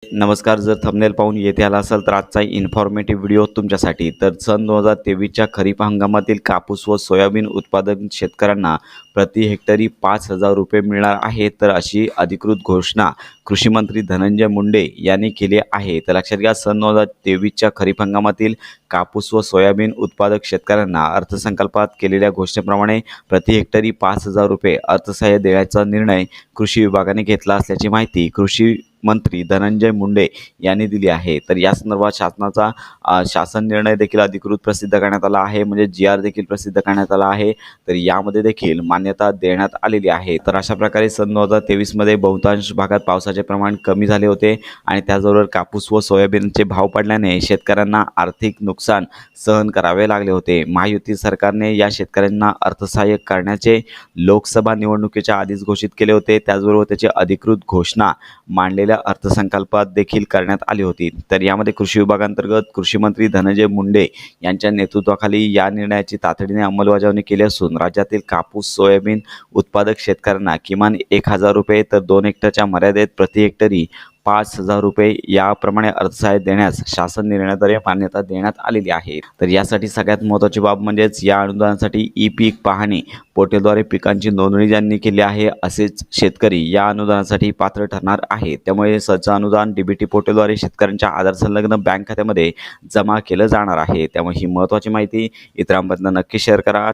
नमस्कार. जर थंबनेल पाहून येथे आला असाल तर आजचा इन्फॉर्मेटिव्ह व्हिडिओ तुमच्यासाठी. तर सन 2023च्या खरीप हंगामातील कापूस व सोयाबीन उत्पादक शेतकऱ्यांना प्रति हेक्टरी 5,000 रुपये मिळणार आहे. तर अशी अधिकृत घोषणा कृषी मंत्री धनंजय मुंडे यांनी केली आहे. तर लक्षात घ्या, सन 2023च्या खरीप हंगामातील कापूस व सोयाबीन उत्पादक शेतकऱ्यांना अर्थसंकल्पात केलेल्या घोषणेप्रमाणे प्रति हेक्टरी 5,000 रुपये अर्थसहाय्य देण्याचा निर्णय कृषी विभागाने घेतला असल्याची माहिती कृषी मंत्री धनंजय मुंडे यांनी दिली आहे. तर या संदर्भात शासन निर्णय देखील अधिकृत प्रसिद्ध करण्यात आला आहे, म्हणजे GR देखील प्रसिद्ध करण्यात आला आहे. तर यामध्ये देखील मान्यता देण्यात आलेली आहे. तर अशा प्रकारे सन 2023 मध्ये बहुतांश भागात पावसाचे प्रमाण कमी झाले होते आणि त्याचबरोबर कापूस व सोयाबीनचे भाव पडल्याने शेतकऱ्यांना आर्थिक नुकसान सहन करावे लागले होते. महायुती सरकारने या शेतकऱ्यांना अर्थसहाय्य करण्याचे लोकसभा निवडणुकीच्या आधीच घोषित केले होते. त्याचबरोबर त्याची अधिकृत घोषणा मांडलेल्या अर्थसंकल्पात देखील करण्यात आली होती. तर यामध्ये कृषी विभागांतर्गत कृषी मंत्री धनंजय मुंडे यांच्या नेतृत्वाखाली या निर्णयाची तातडीने अंमलबजावणी केली असून राज्यातील कापूस सोयाबीन उत्पादक शेतकऱ्यांना किमान 1,000 रुपये तर 2 हेक्टरच्या मर्यादेत प्रति हेक्टरी 5,000 रुपये याप्रमाणे अर्थसहाय्य देण्यास शासन निर्णयाद्वारे मान्यता देण्यात आलेली आहे. तर यासाठी सगळ्यात महत्त्वाची बाब म्हणजेच या अनुदानासाठी पीक पाहणी पोर्टलद्वारे पिकांची नोंदणी ज्यांनी केली आहे असेच शेतकरी या अनुदानासाठी पात्र ठरणार आहेत. त्यामुळे सरचं अनुदान DBT पोर्टलद्वारे शेतकऱ्यांच्या आधार संलग्न बँक खात्यामध्ये जमा केलं जाणार आहे. त्यामुळे ही महत्त्वाची माहिती इतरांपर्यंत नक्की शेअर करा.